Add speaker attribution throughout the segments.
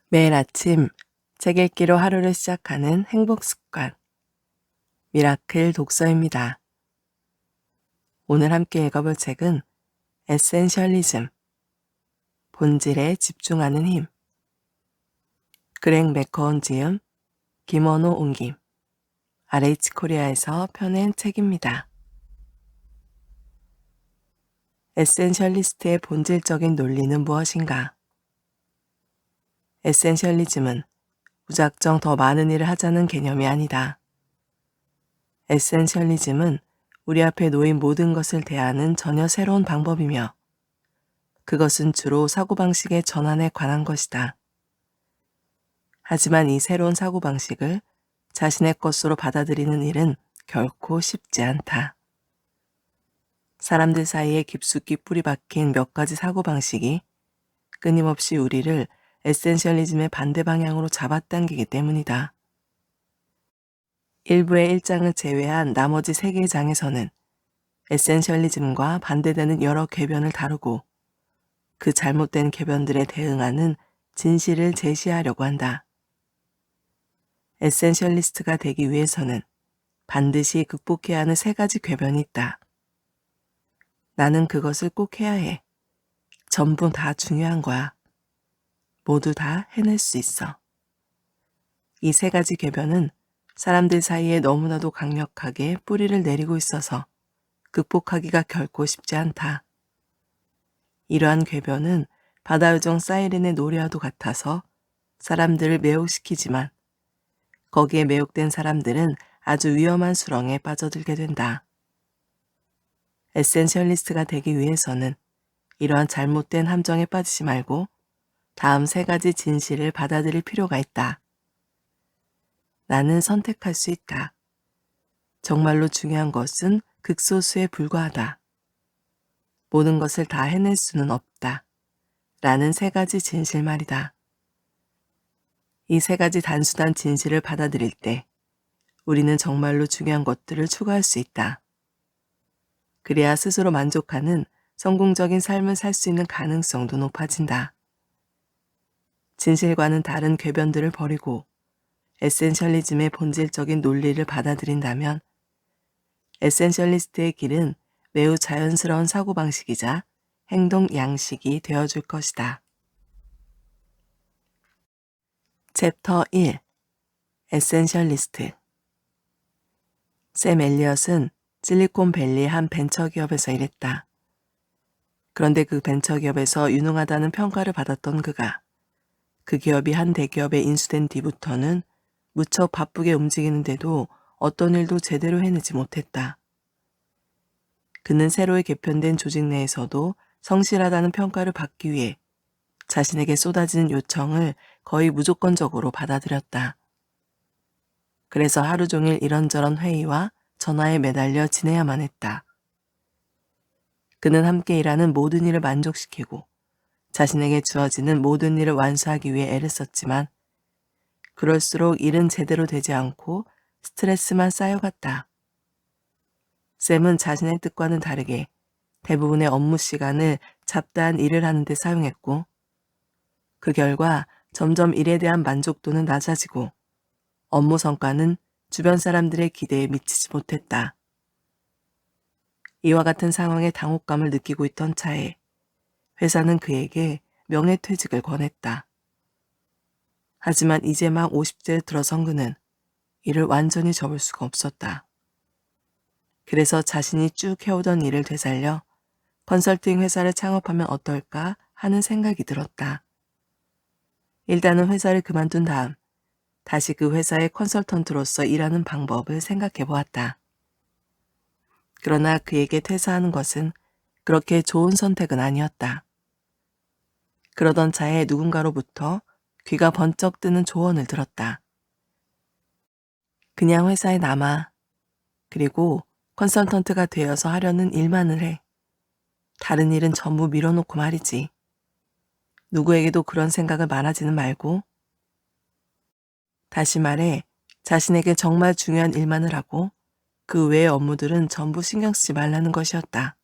Speaker 1: 매일 아침 책 읽기로 하루를 시작하는 행복 습관, 미라클 독서입니다. 오늘 함께 읽어볼 책은 에센셜리즘, 본질에 집중하는 힘, 그렉 맥커온 지음, 김원호 옮김, RH 코리아에서 펴낸 책입니다. 에센셜리스트의 본질적인 논리는 무엇인가? 에센셜리즘은 무작정 더 많은 일을 하자는 개념이 아니다. 에센셜리즘은 우리 앞에 놓인 모든 것을 대하는 전혀 새로운 방법이며 그것은 주로 사고방식의 전환에 관한 것이다. 하지만 이 새로운 사고방식을 자신의 것으로 받아들이는 일은 결코 쉽지 않다. 사람들 사이에 깊숙이 뿌리 박힌 몇 가지 사고방식이 끊임없이 우리를 에센셜리즘의 반대 방향으로 잡아당기기 때문이다. 일부의 1장을 제외한 나머지 3개의 장에서는 에센셜리즘과 반대되는 여러 궤변을 다루고 그 잘못된 궤변들에 대응하는 진실을 제시하려고 한다. 에센셜리스트가 되기 위해서는 반드시 극복해야 하는 3가지 궤변이 있다. 나는 그것을 꼭 해야 해. 전부 다 중요한 거야. 모두 다 해낼 수 있어. 이 3가지 궤변은 사람들 사이에 너무나도 강력하게 뿌리를 내리고 있어서 극복하기가 결코 쉽지 않다. 이러한 궤변은 바다요정 사이렌의 노래와도 같아서 사람들을 매혹시키지만 거기에 매혹된 사람들은 아주 위험한 수렁에 빠져들게 된다. 에센셜리스트가 되기 위해서는 이러한 잘못된 함정에 빠지지 말고 다음 3가지 진실을 받아들일 필요가 있다. 나는 선택할 수 있다. 정말로 중요한 것은 극소수에 불과하다. 모든 것을 다 해낼 수는 없다. 라는 3가지 진실 말이다. 이 3가지 단순한 진실을 받아들일 때 우리는 정말로 중요한 것들을 추구할 수 있다. 그래야 스스로 만족하는 성공적인 삶을 살 수 있는 가능성도 높아진다. 진실과는 다른 궤변들을 버리고 에센셜리즘의 본질적인 논리를 받아들인다면 에센셜리스트의 길은 매우 자연스러운 사고방식이자 행동 양식이 되어줄 것이다. 챕터 1. 에센셜리스트. 샘 엘리엇은 실리콘밸리의 한 벤처기업에서 일했다. 그런데 그 벤처기업에서 유능하다는 평가를 받았던 그가 그 기업이 한 대기업에 인수된 뒤부터는 무척 바쁘게 움직이는데도 어떤 일도 제대로 해내지 못했다. 그는 새로이 개편된 조직 내에서도 성실하다는 평가를 받기 위해 자신에게 쏟아지는 요청을 거의 무조건적으로 받아들였다. 그래서 하루 종일 이런저런 회의와 전화에 매달려 지내야만 했다. 그는 함께 일하는 모든 일을 만족시키고 자신에게 주어지는 모든 일을 완수하기 위해 애를 썼지만 그럴수록 일은 제대로 되지 않고 스트레스만 쌓여갔다. 샘은 자신의 뜻과는 다르게 대부분의 업무 시간을 잡다한 일을 하는 데 사용했고 그 결과 점점 일에 대한 만족도는 낮아지고 업무 성과는 주변 사람들의 기대에 미치지 못했다. 이와 같은 상황에 당혹감을 느끼고 있던 차에 회사는 그에게 명예퇴직을 권했다. 하지만 이제 막 50세에 들어선 그는 이를 완전히 접을 수가 없었다. 그래서 자신이 쭉 해오던 일을 되살려 컨설팅 회사를 창업하면 어떨까 하는 생각이 들었다. 일단은 회사를 그만둔 다음 다시 그 회사의 컨설턴트로서 일하는 방법을 생각해 보았다. 그러나 그에게 퇴사하는 것은 그렇게 좋은 선택은 아니었다. 그러던 차에 누군가로부터 귀가 번쩍 뜨는 조언을 들었다. 그냥 회사에 남아. 그리고 컨설턴트가 되어서 하려는 일만을 해. 다른 일은 전부 밀어놓고 말이지. 누구에게도 그런 생각을 말하지는 말고. 다시 말해 자신에게 정말 중요한 일만을 하고 그 외의 업무들은 전부 신경 쓰지 말라는 것이었다.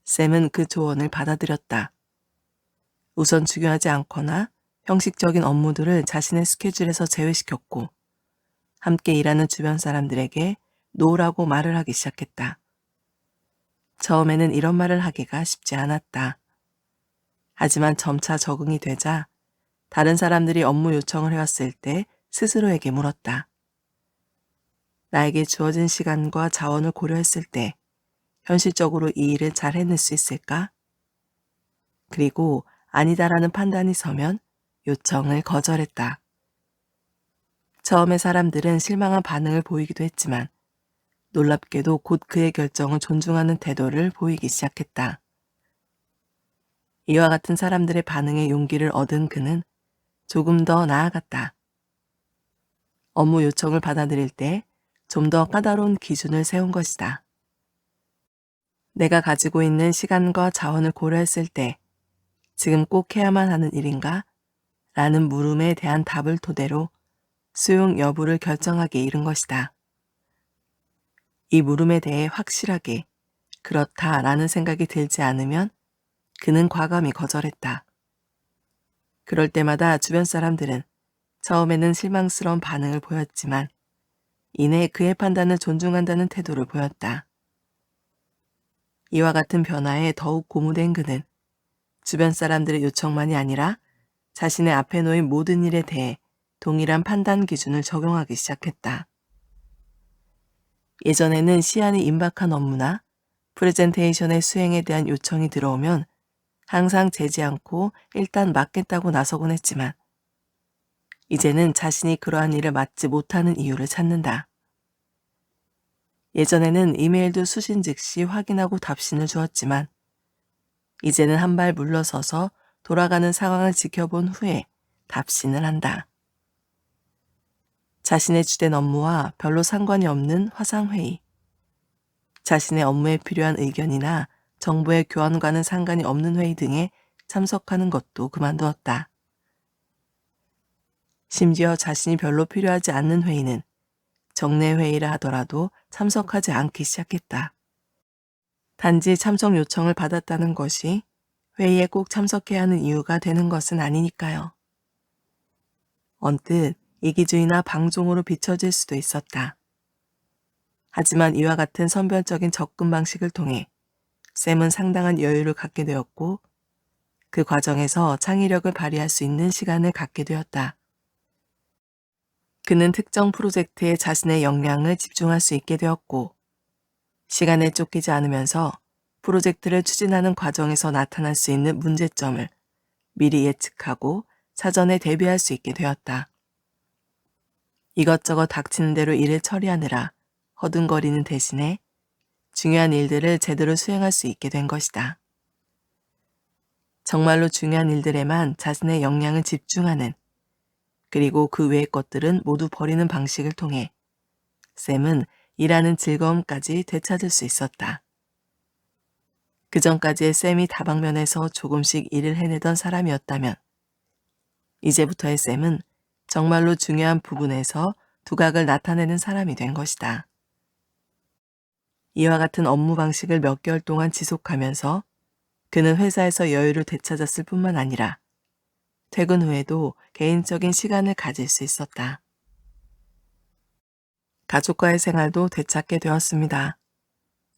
Speaker 1: 샘은 그 조언을 받아들였다. 우선 중요하지 않거나 형식적인 업무들을 자신의 스케줄에서 제외시켰고 함께 일하는 주변 사람들에게 노라고 말을 하기 시작했다. 처음에는 이런 말을 하기가 쉽지 않았다. 하지만 점차 적응이 되자 다른 사람들이 업무 요청을 해왔을 때 스스로에게 물었다. 나에게 주어진 시간과 자원을 고려했을 때 현실적으로 이 일을 잘 해낼 수 있을까? 그리고 아니다라는 판단이 서면 요청을 거절했다. 처음에 사람들은 실망한 반응을 보이기도 했지만 놀랍게도 곧 그의 결정을 존중하는 태도를 보이기 시작했다. 이와 같은 사람들의 반응에 용기를 얻은 그는 조금 더 나아갔다. 업무 요청을 받아들일 때 좀 더 까다로운 기준을 세운 것이다. 내가 가지고 있는 시간과 자원을 고려했을 때 지금 꼭 해야만 하는 일인가? 라는 물음에 대한 답을 토대로 수용 여부를 결정하기에 이른 것이다. 이 물음에 대해 확실하게 그렇다라는 생각이 들지 않으면 그는 과감히 거절했다. 그럴 때마다 주변 사람들은 처음에는 실망스러운 반응을 보였지만 이내 그의 판단을 존중한다는 태도를 보였다. 이와 같은 변화에 더욱 고무된 그는 주변 사람들의 요청만이 아니라 자신의 앞에 놓인 모든 일에 대해 동일한 판단 기준을 적용하기 시작했다. 예전에는 시한이 임박한 업무나 프레젠테이션의 수행에 대한 요청이 들어오면 항상 재지 않고 일단 맡겠다고 나서곤 했지만 이제는 자신이 그러한 일을 맡지 못하는 이유를 찾는다. 예전에는 이메일도 수신 즉시 확인하고 답신을 주었지만 이제는 한 발 물러서서 돌아가는 상황을 지켜본 후에 답신을 한다. 자신의 주된 업무와 별로 상관이 없는 화상회의, 자신의 업무에 필요한 의견이나 정보의 교환과는 상관이 없는 회의 등에 참석하는 것도 그만두었다. 심지어 자신이 별로 필요하지 않는 회의는 정례 회의라 하더라도 참석하지 않기 시작했다. 단지 참석 요청을 받았다는 것이 회의에 꼭 참석해야 하는 이유가 되는 것은 아니니까요. 언뜻 이기주의나 방종으로 비춰질 수도 있었다. 하지만 이와 같은 선별적인 접근 방식을 통해 샘은 상당한 여유를 갖게 되었고 그 과정에서 창의력을 발휘할 수 있는 시간을 갖게 되었다. 그는 특정 프로젝트에 자신의 역량을 집중할 수 있게 되었고 시간에 쫓기지 않으면서 프로젝트를 추진하는 과정에서 나타날 수 있는 문제점을 미리 예측하고 사전에 대비할 수 있게 되었다. 이것저것 닥치는 대로 일을 처리하느라 허둥거리는 대신에 중요한 일들을 제대로 수행할 수 있게 된 것이다. 정말로 중요한 일들에만 자신의 역량을 집중하는 그리고 그 외의 것들은 모두 버리는 방식을 통해 샘은 일하는 즐거움까지 되찾을 수 있었다. 그전까지의 샘이 다방면에서 조금씩 일을 해내던 사람이었다면 이제부터의 샘은 정말로 중요한 부분에서 두각을 나타내는 사람이 된 것이다. 이와 같은 업무 방식을 몇 개월 동안 지속하면서 그는 회사에서 여유를 되찾았을 뿐만 아니라 퇴근 후에도 개인적인 시간을 가질 수 있었다. 가족과의 생활도 되찾게 되었습니다.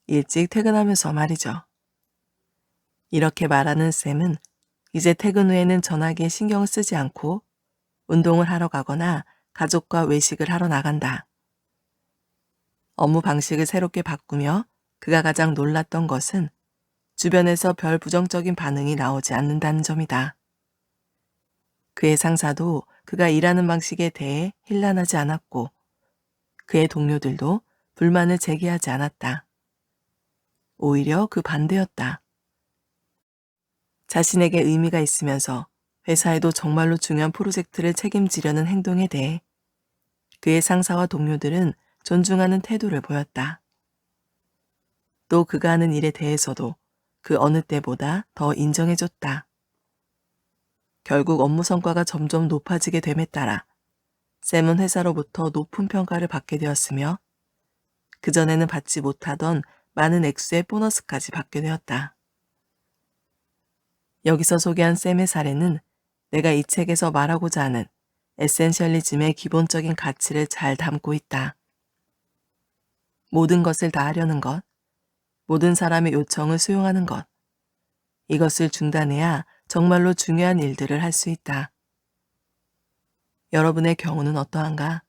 Speaker 1: 일찍 퇴근하면서 말이죠. 이렇게 말하는 샘은 이제 퇴근 후에는 전화기에 신경을 쓰지 않고 운동을 하러 가거나 가족과 외식을 하러 나간다. 업무 방식을 새롭게 바꾸며 그가 가장 놀랐던 것은 주변에서 별 부정적인 반응이 나오지 않는다는 점이다. 그의 상사도 그가 일하는 방식에 대해 힐난하지 않았고 그의 동료들도 불만을 제기하지 않았다. 오히려 그 반대였다. 자신에게 의미가 있으면서 회사에도 정말로 중요한 프로젝트를 책임지려는 행동에 대해 그의 상사와 동료들은 존중하는 태도를 보였다. 또 그가 하는 일에 대해서도 그 어느 때보다 더 인정해줬다. 결국 업무 성과가 점점 높아지게 됨에 따라 샘은 회사로부터 높은 평가를 받게 되었으며 그전에는 받지 못하던 많은 액수의 보너스까지 받게 되었다. 여기서 소개한 샘의 사례는 내가 이 책에서 말하고자 하는 에센셜리즘의 기본적인 가치를 잘 담고 있다. 모든 것을 다 하려는 것, 모든 사람의 요청을 수용하는 것, 이것을 중단해야 정말로 중요한 일들을 할 수 있다. 여러분의 경우는 어떠한가?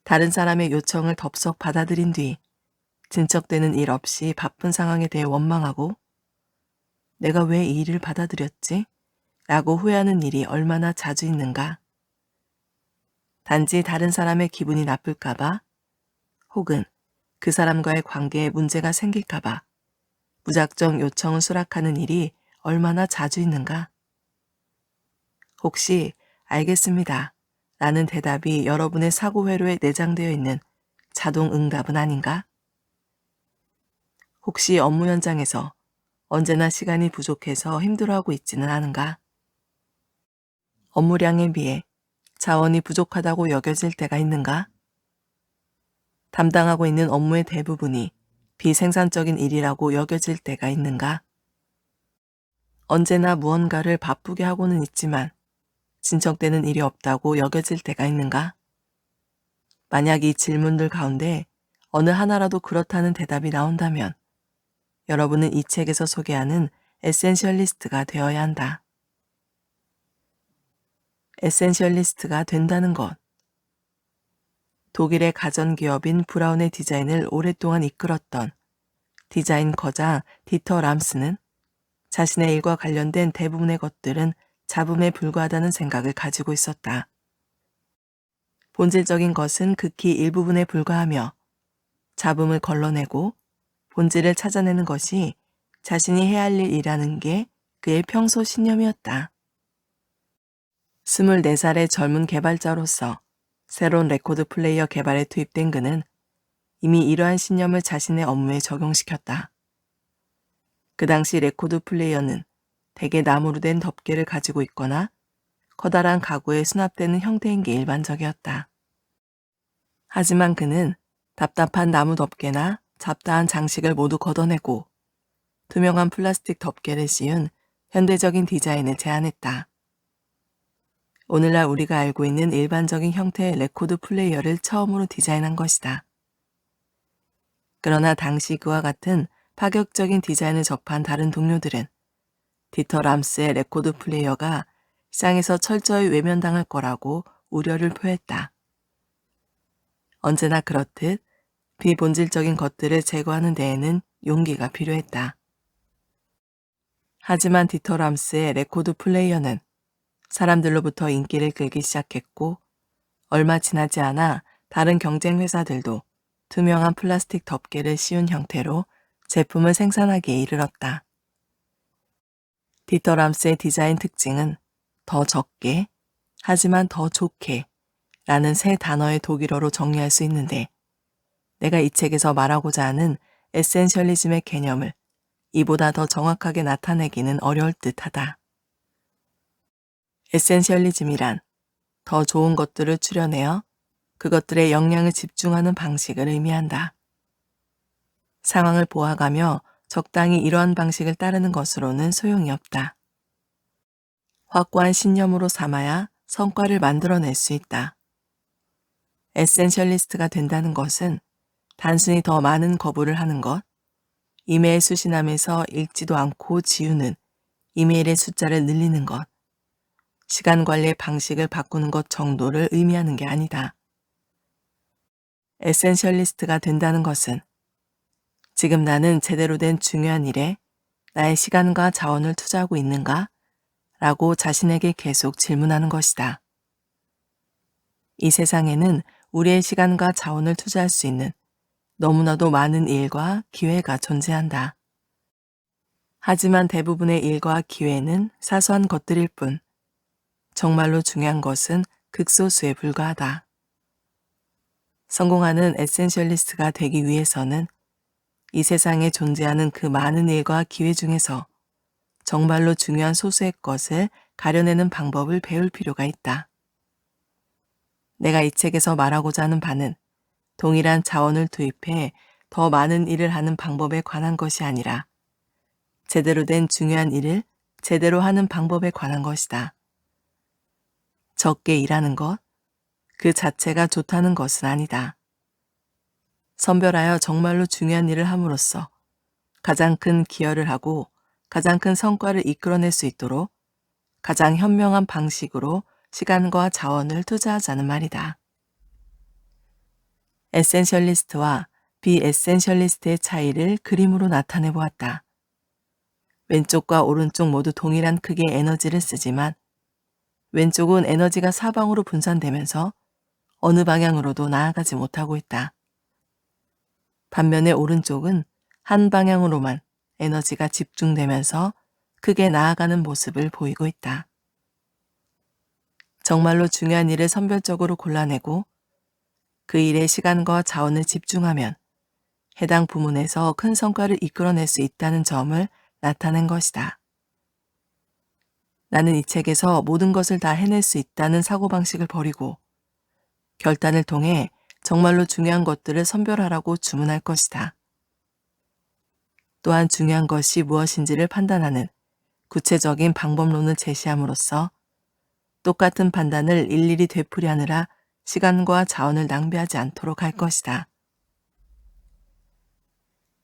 Speaker 1: 다른 사람의 요청을 덥석 받아들인 뒤 진척되는 일 없이 바쁜 상황에 대해 원망하고 내가 왜 이 일을 받아들였지? 라고 후회하는 일이 얼마나 자주 있는가? 단지 다른 사람의 기분이 나쁠까봐 혹은 그 사람과의 관계에 문제가 생길까봐 무작정 요청을 수락하는 일이 얼마나 자주 있는가? 혹시 알겠습니다 라는 대답이 여러분의 사고 회로에 내장되어 있는 자동 응답은 아닌가? 혹시 업무 현장에서 언제나 시간이 부족해서 힘들어하고 있지는 않은가? 업무량에 비해 자원이 부족하다고 여겨질 때가 있는가? 담당하고 있는 업무의 대부분이 비생산적인 일이라고 여겨질 때가 있는가? 언제나 무언가를 바쁘게 하고는 있지만 진척되는 일이 없다고 여겨질 때가 있는가? 만약 이 질문들 가운데 어느 하나라도 그렇다는 대답이 나온다면 여러분은 이 책에서 소개하는 에센셜리스트가 되어야 한다. 에센셜리스트가 된다는 것. 독일의 가전기업인 브라운의 디자인을 오랫동안 이끌었던 디자인 거장 디터 람스는 자신의 일과 관련된 대부분의 것들은 잡음에 불과하다는 생각을 가지고 있었다. 본질적인 것은 극히 일부분에 불과하며 잡음을 걸러내고 본질을 찾아내는 것이 자신이 해야 할 일이라는 게 그의 평소 신념이었다. 24살의 젊은 개발자로서 새로운 레코드 플레이어 개발에 투입된 그는 이미 이러한 신념을 자신의 업무에 적용시켰다. 그 당시 레코드 플레이어는 대개 나무로 된 덮개를 가지고 있거나 커다란 가구에 수납되는 형태인 게 일반적이었다. 하지만 그는 답답한 나무 덮개나 잡다한 장식을 모두 걷어내고 투명한 플라스틱 덮개를 씌운 현대적인 디자인을 제안했다. 오늘날 우리가 알고 있는 일반적인 형태의 레코드 플레이어를 처음으로 디자인한 것이다. 그러나 당시 그와 같은 파격적인 디자인을 접한 다른 동료들은 디터 람스의 레코드 플레이어가 시장에서 철저히 외면당할 거라고 우려를 표했다. 언제나 그렇듯 비본질적인 것들을 제거하는 데에는 용기가 필요했다. 하지만 디터 람스의 레코드 플레이어는 사람들로부터 인기를 끌기 시작했고 얼마 지나지 않아 다른 경쟁 회사들도 투명한 플라스틱 덮개를 씌운 형태로 제품을 생산하기에 이르렀다. 디터 람스의 디자인 특징은 더 적게, 하지만 더 좋게 라는 세 단어의 독일어로 정리할 수 있는데 내가 이 책에서 말하고자 하는 에센셜리즘의 개념을 이보다 더 정확하게 나타내기는 어려울 듯하다. 에센셜리즘이란 더 좋은 것들을 추려내어 그것들의 역량을 집중하는 방식을 의미한다. 상황을 보아가며 적당히 이러한 방식을 따르는 것으로는 소용이 없다. 확고한 신념으로 삼아야 성과를 만들어낼 수 있다. 에센셜리스트가 된다는 것은 단순히 더 많은 거부를 하는 것, 이메일 수신함에서 읽지도 않고 지우는 이메일의 숫자를 늘리는 것, 시간 관리의 방식을 바꾸는 것 정도를 의미하는 게 아니다. 에센셜리스트가 된다는 것은 지금 나는 제대로 된 중요한 일에 나의 시간과 자원을 투자하고 있는가? 라고 자신에게 계속 질문하는 것이다. 이 세상에는 우리의 시간과 자원을 투자할 수 있는 너무나도 많은 일과 기회가 존재한다. 하지만 대부분의 일과 기회는 사소한 것들일 뿐, 정말로 중요한 것은 극소수에 불과하다. 성공하는 에센셜리스트가 되기 위해서는 이 세상에 존재하는 그 많은 일과 기회 중에서 정말로 중요한 소수의 것을 가려내는 방법을 배울 필요가 있다. 내가 이 책에서 말하고자 하는 바는 동일한 자원을 투입해 더 많은 일을 하는 방법에 관한 것이 아니라 제대로 된 중요한 일을 제대로 하는 방법에 관한 것이다. 적게 일하는 것, 그 자체가 좋다는 것은 아니다. 선별하여 정말로 중요한 일을 함으로써 가장 큰 기여를 하고 가장 큰 성과를 이끌어낼 수 있도록 가장 현명한 방식으로 시간과 자원을 투자하자는 말이다. 에센셜리스트와 비에센셜리스트의 차이를 그림으로 나타내 보았다. 왼쪽과 오른쪽 모두 동일한 크기의 에너지를 쓰지만 왼쪽은 에너지가 사방으로 분산되면서 어느 방향으로도 나아가지 못하고 있다. 반면에 오른쪽은 한 방향으로만 에너지가 집중되면서 크게 나아가는 모습을 보이고 있다. 정말로 중요한 일을 선별적으로 골라내고 그 일에 시간과 자원을 집중하면 해당 부문에서 큰 성과를 이끌어낼 수 있다는 점을 나타낸 것이다. 나는 이 책에서 모든 것을 다 해낼 수 있다는 사고방식을 버리고 결단을 통해 정말로 중요한 것들을 선별하라고 주문할 것이다. 또한 중요한 것이 무엇인지를 판단하는 구체적인 방법론을 제시함으로써 똑같은 판단을 일일이 되풀이하느라 시간과 자원을 낭비하지 않도록 할 것이다.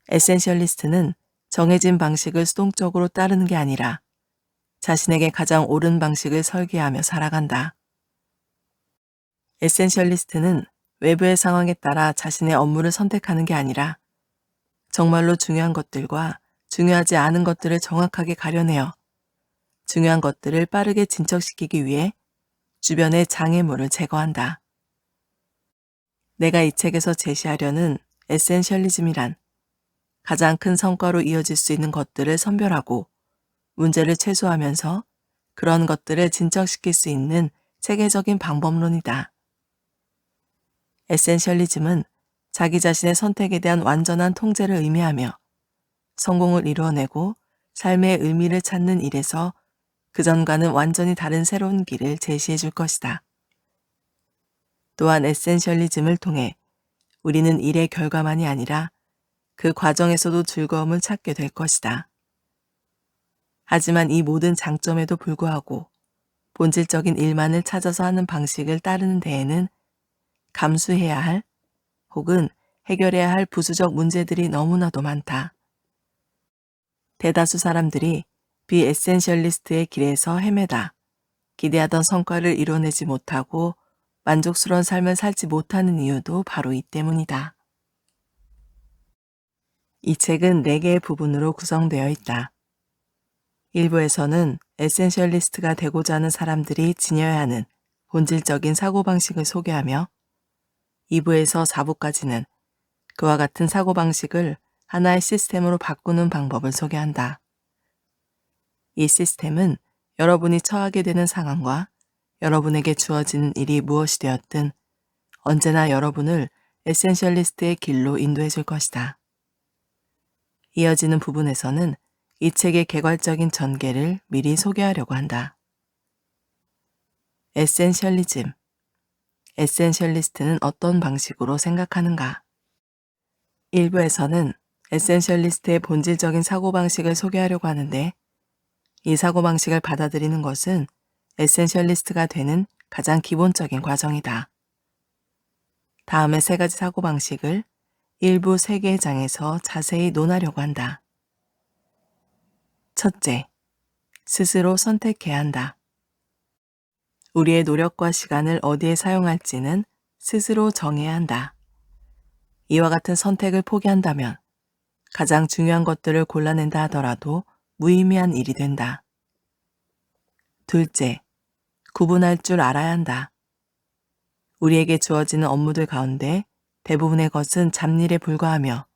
Speaker 1: 에센셜리스트는 정해진 방식을 수동적으로 따르는 게 아니라 자신에게 가장 옳은 방식을 설계하며 살아간다. 에센셜리스트는 외부의 상황에 따라 자신의 업무를 선택하는 게 아니라 정말로 중요한 것들과 중요하지 않은 것들을 정확하게 가려내어 중요한 것들을 빠르게 진척시키기 위해 주변의 장애물을 제거한다. 내가 이 책에서 제시하려는 에센셜리즘이란 가장 큰 성과로 이어질 수 있는 것들을 선별하고 문제를 최소화하면서 그런 것들을 진척시킬 수 있는 체계적인 방법론이다. 에센셜리즘은 자기 자신의 선택에 대한 완전한 통제를 의미하며 성공을 이루어내고 삶의 의미를 찾는 일에서 그전과는 완전히 다른 새로운 길을 제시해 줄 것이다. 또한 에센셜리즘을 통해 우리는 일의 결과만이 아니라 그 과정에서도 즐거움을 찾게 될 것이다. 하지만 이 모든 장점에도 불구하고 본질적인 일만을 찾아서 하는 방식을 따르는 데에는 감수해야 할 혹은 해결해야 할 부수적 문제들이 너무나도 많다. 대다수 사람들이 비에센셜리스트의 길에서 헤매다 기대하던 성과를 이뤄내지 못하고 만족스러운 삶을 살지 못하는 이유도 바로 이 때문이다. 이 책은 4개의 부분으로 구성되어 있다. 1부에서는 에센셜리스트가 되고자 하는 사람들이 지녀야 하는 본질적인 사고방식을 소개하며 2부에서 4부까지는 그와 같은 사고방식을 하나의 시스템으로 바꾸는 방법을 소개한다. 이 시스템은 여러분이 처하게 되는 상황과 여러분에게 주어지는 일이 무엇이 되었든 언제나 여러분을 에센셜리스트의 길로 인도해 줄 것이다. 이어지는 부분에서는 이 책의 개괄적인 전개를 미리 소개하려고 한다. 에센셜리즘. 에센셜리스트는 어떤 방식으로 생각하는가? 1부에서는 에센셜리스트의 본질적인 사고방식을 소개하려고 하는데 이 사고방식을 받아들이는 것은 에센셜리스트가 되는 가장 기본적인 과정이다. 다음의 3가지 사고방식을 일부 3개의 장에서 자세히 논하려고 한다. 첫째, 스스로 선택해야 한다. 우리의 노력과 시간을 어디에 사용할지는 스스로 정해야 한다. 이와 같은 선택을 포기한다면 가장 중요한 것들을 골라낸다 하더라도 무의미한 일이 된다. 둘째, 구분할 줄 알아야 한다. 우리에게 주어지는 업무들 가운데 대부분의 것은 잡일에 불과하며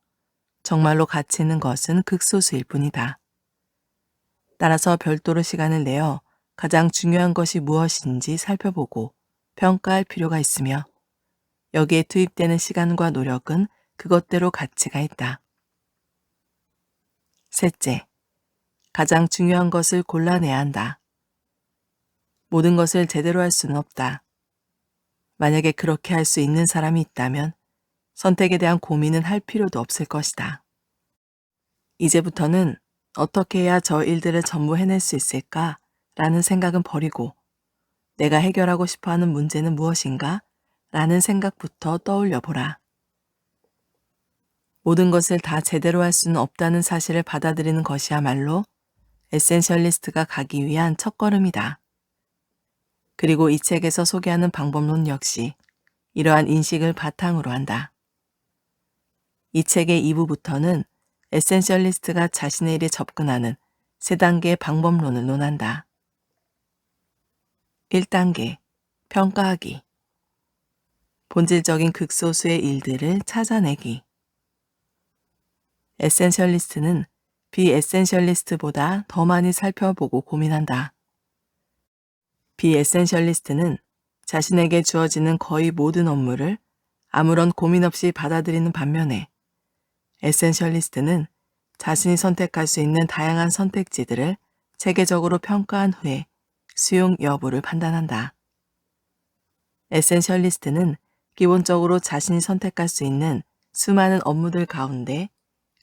Speaker 1: 정말로 가치 있는 것은 극소수일 뿐이다. 따라서 별도로 시간을 내어 가장 중요한 것이 무엇인지 살펴보고 평가할 필요가 있으며 여기에 투입되는 시간과 노력은 그것대로 가치가 있다. 셋째, 가장 중요한 것을 골라내야 한다. 모든 것을 제대로 할 수는 없다. 만약에 그렇게 할 수 있는 사람이 있다면 선택에 대한 고민은 할 필요도 없을 것이다. 이제부터는 어떻게 해야 저 일들을 전부 해낼 수 있을까? 라는 생각은 버리고 내가 해결하고 싶어 하는 문제는 무엇인가? 라는 생각부터 떠올려 보라. 모든 것을 다 제대로 할 수는 없다는 사실을 받아들이는 것이야말로 에센셜리스트가 가기 위한 첫걸음이다. 그리고 이 책에서 소개하는 방법론 역시 이러한 인식을 바탕으로 한다. 이 책의 2부부터는 에센셜리스트가 자신의 일에 접근하는 3단계의 방법론을 논한다. 1단계, 평가하기. 본질적인 극소수의 일들을 찾아내기. 에센셜리스트는 비에센셜리스트보다 더 많이 살펴보고 고민한다. 비에센셜리스트는 자신에게 주어지는 거의 모든 업무를 아무런 고민 없이 받아들이는 반면에 에센셜리스트는 자신이 선택할 수 있는 다양한 선택지들을 체계적으로 평가한 후에 수용 여부를 판단한다. 에센셜리스트는 기본적으로 자신이 선택할 수 있는 수많은 업무들 가운데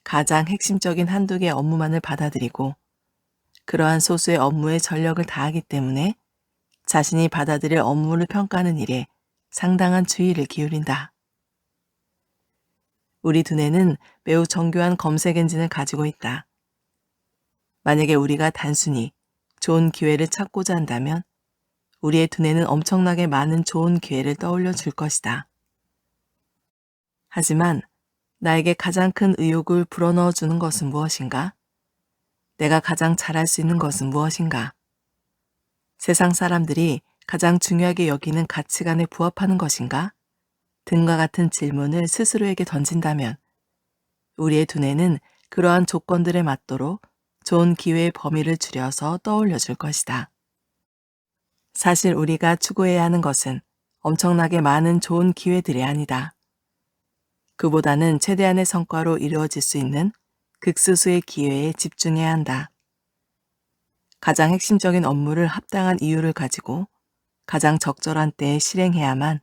Speaker 1: 가장 핵심적인 한두 개의 업무만을 받아들이고 그러한 소수의 업무에 전력을 다하기 때문에 자신이 받아들일 업무를 평가하는 일에 상당한 주의를 기울인다. 우리 두뇌는 매우 정교한 검색 엔진을 가지고 있다. 만약에 우리가 단순히 좋은 기회를 찾고자 한다면 우리의 두뇌는 엄청나게 많은 좋은 기회를 떠올려 줄 것이다. 하지만 나에게 가장 큰 의욕을 불어넣어 주는 것은 무엇인가? 내가 가장 잘할 수 있는 것은 무엇인가? 세상 사람들이 가장 중요하게 여기는 가치관에 부합하는 것인가? 등과 같은 질문을 스스로에게 던진다면 우리의 두뇌는 그러한 조건들에 맞도록 좋은 기회의 범위를 줄여서 떠올려 줄 것이다. 사실 우리가 추구해야 하는 것은 엄청나게 많은 좋은 기회들이 아니다. 그보다는 최대한의 성과로 이루어질 수 있는 극소수의 기회에 집중해야 한다. 가장 핵심적인 업무를 합당한 이유를 가지고 가장 적절한 때에 실행해야만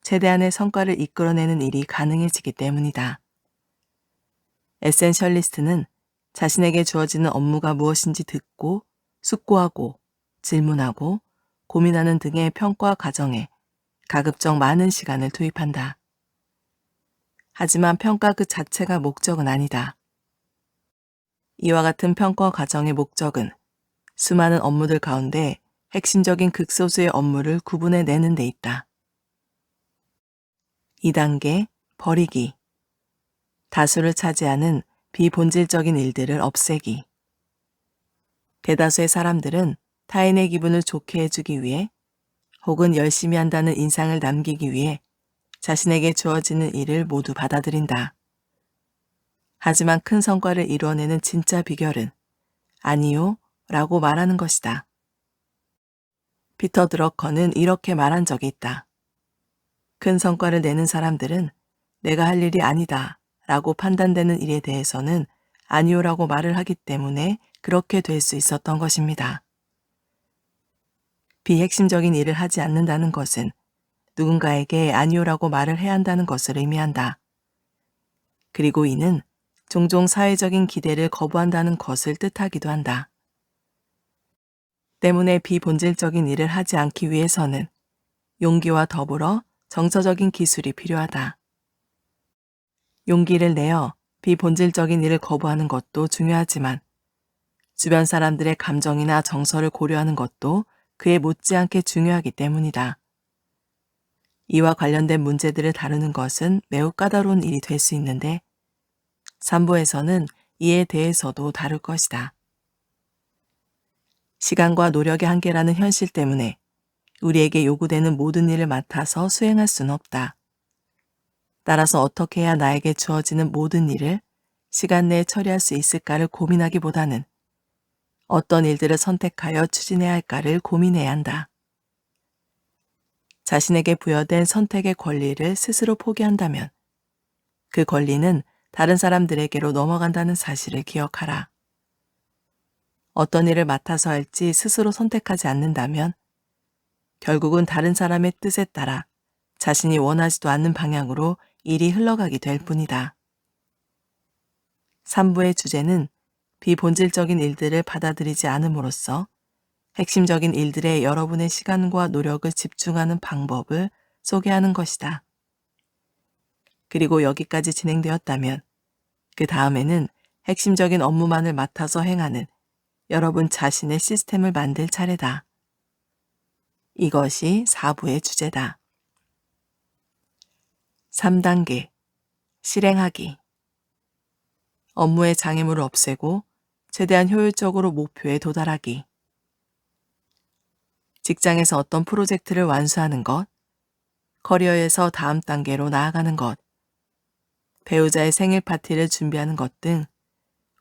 Speaker 1: 최대한의 성과를 이끌어내는 일이 가능해지기 때문이다. 에센셜리스트는 자신에게 주어지는 업무가 무엇인지 듣고 숙고하고 질문하고 고민하는 등의 평가 과정에 가급적 많은 시간을 투입한다. 하지만 평가 그 자체가 목적은 아니다. 이와 같은 평가 과정의 목적은 수많은 업무들 가운데 핵심적인 극소수의 업무를 구분해내는 데 있다. 2단계, 버리기. 다수를 차지하는 비본질적인 일들을 없애기. 대다수의 사람들은 타인의 기분을 좋게 해주기 위해 혹은 열심히 한다는 인상을 남기기 위해 자신에게 주어지는 일을 모두 받아들인다. 하지만 큰 성과를 이루어내는 진짜 비결은 아니요 라고 말하는 것이다. 피터 드러커는 이렇게 말한 적이 있다. 큰 성과를 내는 사람들은 내가 할 일이 아니다 라고 판단되는 일에 대해서는 아니요라고 말을 하기 때문에 그렇게 될 수 있었던 것입니다. 비핵심적인 일을 하지 않는다는 것은 누군가에게 아니요라고 말을 해야 한다는 것을 의미한다. 그리고 이는 종종 사회적인 기대를 거부한다는 것을 뜻하기도 한다. 때문에 비본질적인 일을 하지 않기 위해서는 용기와 더불어 정서적인 기술이 필요하다. 용기를 내어 비본질적인 일을 거부하는 것도 중요하지만 주변 사람들의 감정이나 정서를 고려하는 것도 그에 못지않게 중요하기 때문이다. 이와 관련된 문제들을 다루는 것은 매우 까다로운 일이 될 수 있는데 3부에서는 이에 대해서도 다룰 것이다. 시간과 노력의 한계라는 현실 때문에 우리에게 요구되는 모든 일을 맡아서 수행할 수는 없다. 따라서 어떻게 해야 나에게 주어지는 모든 일을 시간 내에 처리할 수 있을까를 고민하기보다는 어떤 일들을 선택하여 추진해야 할까를 고민해야 한다. 자신에게 부여된 선택의 권리를 스스로 포기한다면 그 권리는 다른 사람들에게로 넘어간다는 사실을 기억하라. 어떤 일을 맡아서 할지 스스로 선택하지 않는다면 결국은 다른 사람의 뜻에 따라 자신이 원하지도 않는 방향으로 일이 흘러가게 될 뿐이다. 3부의 주제는 비본질적인 일들을 받아들이지 않음으로써 핵심적인 일들에 여러분의 시간과 노력을 집중하는 방법을 소개하는 것이다. 그리고 여기까지 진행되었다면 그 다음에는 핵심적인 업무만을 맡아서 행하는 여러분 자신의 시스템을 만들 차례다. 이것이 4부의 주제다. 3단계 실행하기. 업무의 장애물을 없애고 최대한 효율적으로 목표에 도달하기. 직장에서 어떤 프로젝트를 완수하는 것, 커리어에서 다음 단계로 나아가는 것, 배우자의 생일 파티를 준비하는 것 등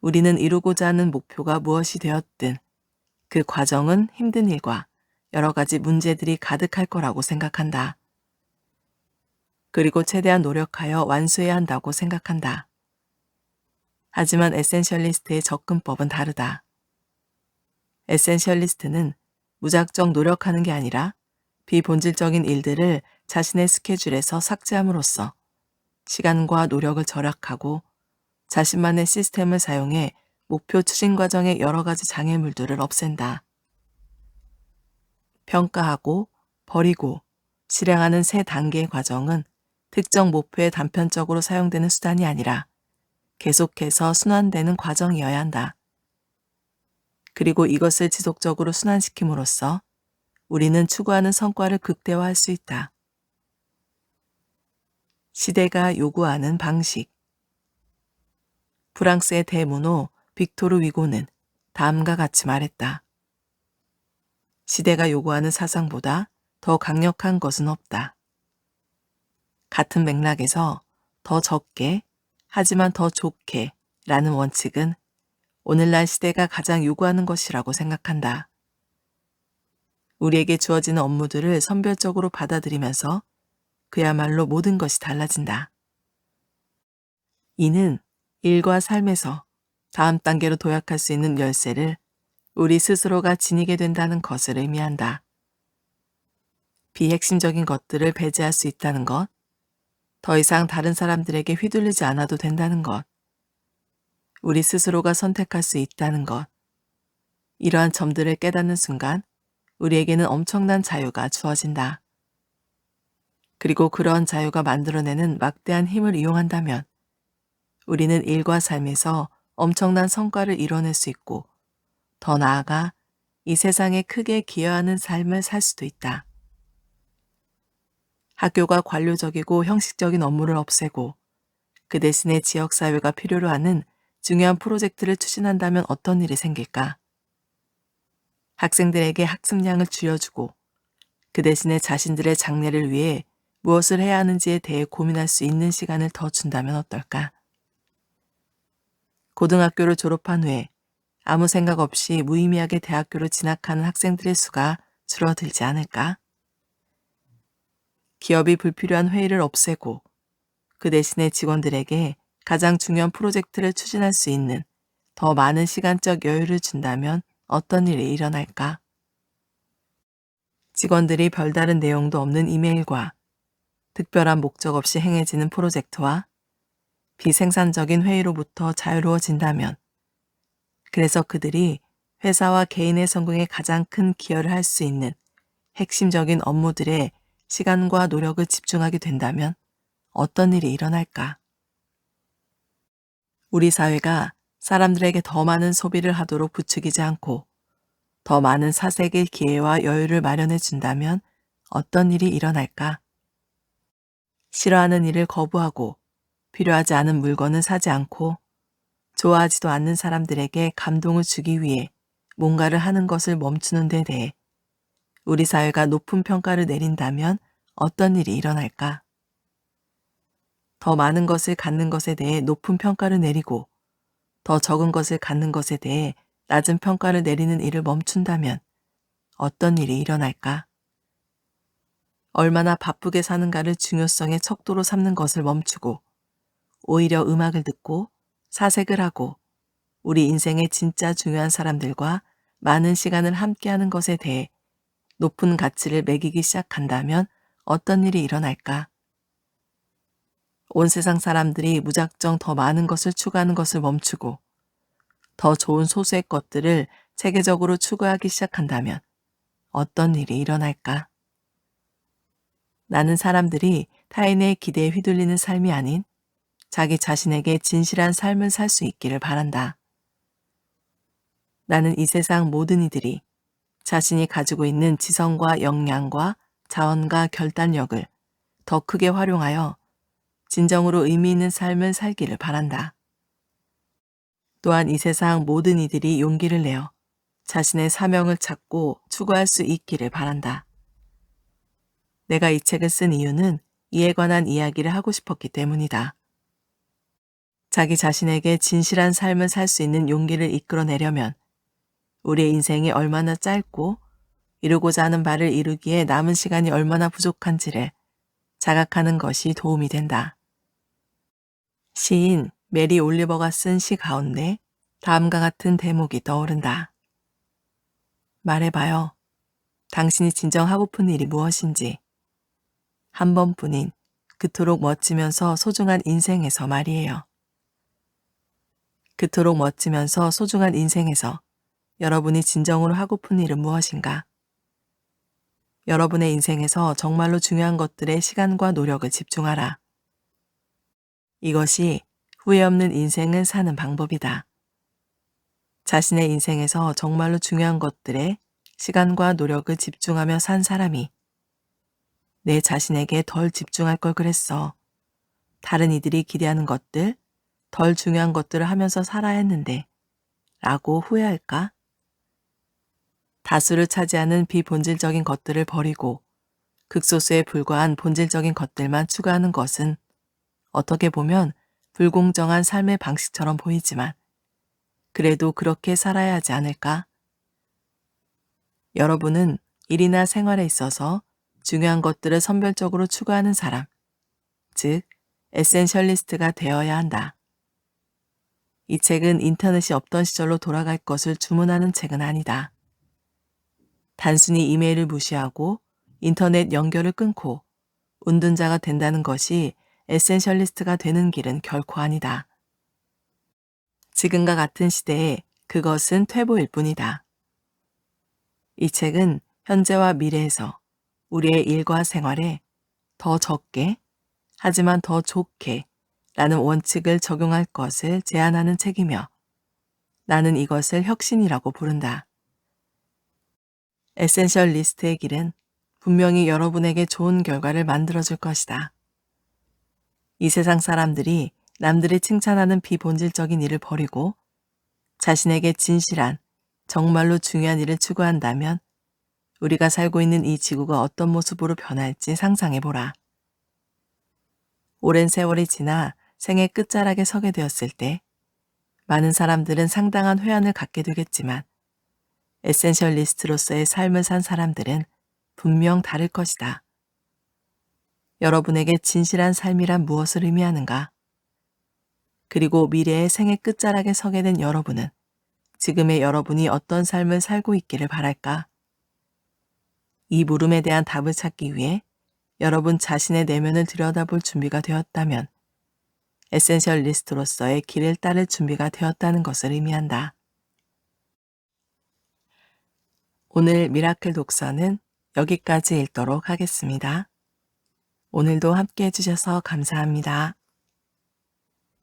Speaker 1: 우리는 이루고자 하는 목표가 무엇이 되었든 그 과정은 힘든 일과 여러 가지 문제들이 가득할 거라고 생각한다. 그리고 최대한 노력하여 완수해야 한다고 생각한다. 하지만 에센셜리스트의 접근법은 다르다. 에센셜리스트는 무작정 노력하는 게 아니라 비본질적인 일들을 자신의 스케줄에서 삭제함으로써 시간과 노력을 절약하고 자신만의 시스템을 사용해 목표 추진 과정의 여러 가지 장애물들을 없앤다. 평가하고 버리고 실행하는 세 단계의 과정은 특정 목표에 단편적으로 사용되는 수단이 아니라 계속해서 순환되는 과정이어야 한다. 그리고 이것을 지속적으로 순환시킴으로써 우리는 추구하는 성과를 극대화할 수 있다. 시대가 요구하는 방식. 프랑스의 대문호 빅토르 위고는 다음과 같이 말했다. 시대가 요구하는 사상보다 더 강력한 것은 없다. 같은 맥락에서 더 적게 하지만 더 좋게 라는 원칙은 오늘날 시대가 가장 요구하는 것이라고 생각한다. 우리에게 주어지는 업무들을 선별적으로 받아들이면서 그야말로 모든 것이 달라진다. 이는 일과 삶에서 다음 단계로 도약할 수 있는 열쇠를 우리 스스로가 지니게 된다는 것을 의미한다. 비핵심적인 것들을 배제할 수 있다는 것, 더 이상 다른 사람들에게 휘둘리지 않아도 된다는 것, 우리 스스로가 선택할 수 있다는 것, 이러한 점들을 깨닫는 순간 우리에게는 엄청난 자유가 주어진다. 그리고 그러한 자유가 만들어내는 막대한 힘을 이용한다면 우리는 일과 삶에서 엄청난 성과를 이뤄낼 수 있고 더 나아가 이 세상에 크게 기여하는 삶을 살 수도 있다. 학교가 관료적이고 형식적인 업무를 없애고 그 대신에 지역사회가 필요로 하는 중요한 프로젝트를 추진한다면 어떤 일이 생길까? 학생들에게 학습량을 줄여주고 그 대신에 자신들의 장래를 위해 무엇을 해야 하는지에 대해 고민할 수 있는 시간을 더 준다면 어떨까? 고등학교를 졸업한 후에 아무 생각 없이 무의미하게 대학교를 진학하는 학생들의 수가 줄어들지 않을까? 기업이 불필요한 회의를 없애고 그 대신에 직원들에게 가장 중요한 프로젝트를 추진할 수 있는 더 많은 시간적 여유를 준다면 어떤 일이 일어날까? 직원들이 별다른 내용도 없는 이메일과 특별한 목적 없이 행해지는 프로젝트와 비생산적인 회의로부터 자유로워진다면 그래서 그들이 회사와 개인의 성공에 가장 큰 기여를 할 수 있는 핵심적인 업무들에 시간과 노력을 집중하게 된다면 어떤 일이 일어날까? 우리 사회가 사람들에게 더 많은 소비를 하도록 부추기지 않고 더 많은 사색의 기회와 여유를 마련해 준다면 어떤 일이 일어날까? 싫어하는 일을 거부하고 필요하지 않은 물건은 사지 않고 좋아하지도 않는 사람들에게 감동을 주기 위해 뭔가를 하는 것을 멈추는 데 대해 우리 사회가 높은 평가를 내린다면 어떤 일이 일어날까? 더 많은 것을 갖는 것에 대해 높은 평가를 내리고 더 적은 것을 갖는 것에 대해 낮은 평가를 내리는 일을 멈춘다면 어떤 일이 일어날까? 얼마나 바쁘게 사는가를 중요성의 척도로 삼는 것을 멈추고 오히려 음악을 듣고 사색을 하고 우리 인생의 진짜 중요한 사람들과 많은 시간을 함께하는 것에 대해 높은 가치를 매기기 시작한다면 어떤 일이 일어날까? 온 세상 사람들이 무작정 더 많은 것을 추구하는 것을 멈추고 더 좋은 소수의 것들을 체계적으로 추구하기 시작한다면 어떤 일이 일어날까? 나는 사람들이 타인의 기대에 휘둘리는 삶이 아닌 자기 자신에게 진실한 삶을 살 수 있기를 바란다. 나는 이 세상 모든 이들이 자신이 가지고 있는 지성과 역량과 자원과 결단력을 더 크게 활용하여 진정으로 의미 있는 삶을 살기를 바란다. 또한 이 세상 모든 이들이 용기를 내어 자신의 사명을 찾고 추구할 수 있기를 바란다. 내가 이 책을 쓴 이유는 이에 관한 이야기를 하고 싶었기 때문이다. 자기 자신에게 진실한 삶을 살 수 있는 용기를 이끌어내려면 우리의 인생이 얼마나 짧고 이루고자 하는 바를 이루기에 남은 시간이 얼마나 부족한지를 자각하는 것이 도움이 된다. 시인 메리 올리버가 쓴 시 가운데 다음과 같은 대목이 떠오른다. 말해봐요. 당신이 진정 하고픈 일이 무엇인지. 한 번뿐인 그토록 멋지면서 소중한 인생에서 말이에요. 그토록 멋지면서 소중한 인생에서 여러분이 진정으로 하고픈 일은 무엇인가? 여러분의 인생에서 정말로 중요한 것들에 시간과 노력을 집중하라. 이것이 후회 없는 인생을 사는 방법이다. 자신의 인생에서 정말로 중요한 것들에 시간과 노력을 집중하며 산 사람이 내 자신에게 덜 집중할 걸 그랬어. 다른 이들이 기대하는 것들, 덜 중요한 것들을 하면서 살아야 했는데 라고 후회할까? 다수를 차지하는 비본질적인 것들을 버리고 극소수에 불과한 본질적인 것들만 추구하는 것은 어떻게 보면 불공정한 삶의 방식처럼 보이지만 그래도 그렇게 살아야 하지 않을까? 여러분은 일이나 생활에 있어서 중요한 것들을 선별적으로 추구하는 사람, 즉 에센셜리스트가 되어야 한다. 이 책은 인터넷이 없던 시절로 돌아갈 것을 주문하는 책은 아니다. 단순히 이메일을 무시하고 인터넷 연결을 끊고 운둔자가 된다는 것이 에센셜리스트가 되는 길은 결코 아니다. 지금과 같은 시대에 그것은 퇴보일 뿐이다. 이 책은 현재와 미래에서 우리의 일과 생활에 더 적게 하지만 더 좋게 라는 원칙을 적용할 것을 제안하는 책이며 나는 이것을 혁신이라고 부른다. 에센셜 리스트의 길은 분명히 여러분에게 좋은 결과를 만들어줄 것이다. 이 세상 사람들이 남들이 칭찬하는 비본질적인 일을 버리고 자신에게 진실한, 정말로 중요한 일을 추구한다면 우리가 살고 있는 이 지구가 어떤 모습으로 변할지 상상해보라. 오랜 세월이 지나 생의 끝자락에 서게 되었을 때 많은 사람들은 상당한 회한을 갖게 되겠지만 에센셜리스트로서의 삶을 산 사람들은 분명 다를 것이다. 여러분에게 진실한 삶이란 무엇을 의미하는가? 그리고 미래의 생의 끝자락에 서게 된 여러분은 지금의 여러분이 어떤 삶을 살고 있기를 바랄까? 이 물음에 대한 답을 찾기 위해 여러분 자신의 내면을 들여다볼 준비가 되었다면 에센셜리스트로서의 길을 따를 준비가 되었다는 것을 의미한다. 오늘 미라클 독서는 여기까지 읽도록 하겠습니다. 오늘도 함께 해주셔서 감사합니다.